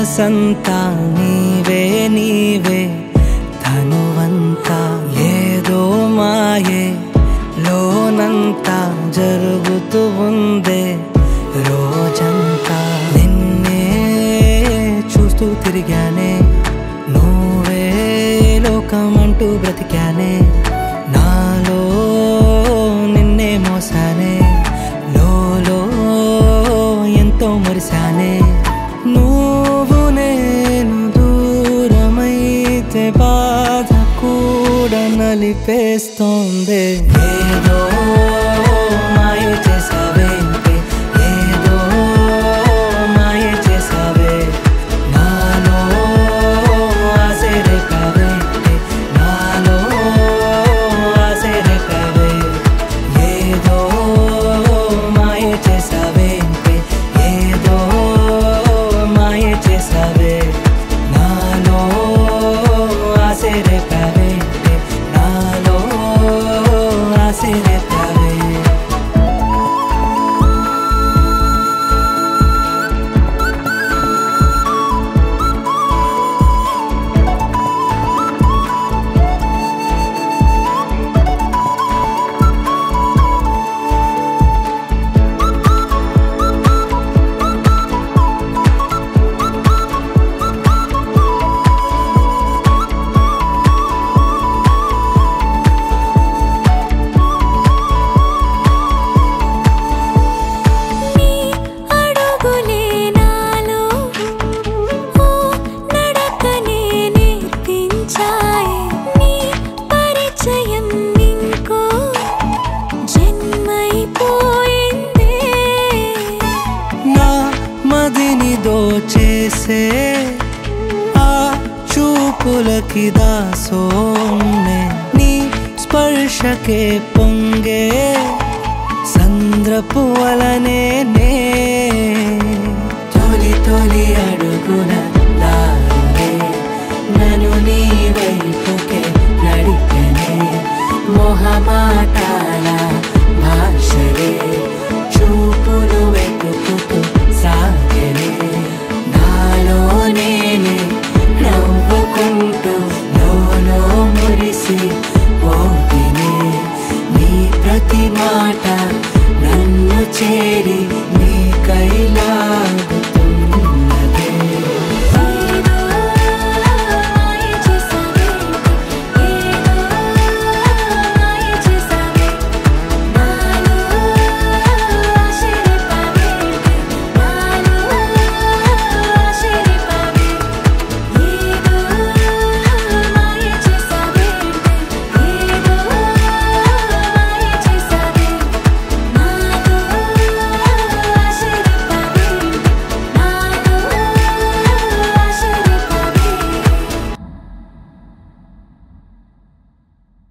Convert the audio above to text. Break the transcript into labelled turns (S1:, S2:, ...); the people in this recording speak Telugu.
S1: మనసంతా నీవే నీవే తనువంతా ఏదో మాయే లోనంతా జరుగుతూ ఉందే రోజంతా నిన్నే చూస్తూ తిరిగానే నువ్వే లోకమంటూ బ్రతికానే నాలో నిన్నే మోసానే లోలో ఎంతో మురిసానే నువ్వు నేను దూరమైతే బాధ కూడా నలిపేస్తోంది ఏదో మాయ చేసావే ఏదో మాయ చేసావే నాలో ఆశే రేపావే నాలో ఆశే రేపావే ఏదో మాయ చేసావే ఏదో మాయ చేసావే నాలో ఆశే రేపావే నాలో ఆశే రేపావే దోచేసే ఆ చూపులకి దాసోనే నీ స్పర్శకే పొంగే సంద్రపు వలనే తొలి తొలి అడుగున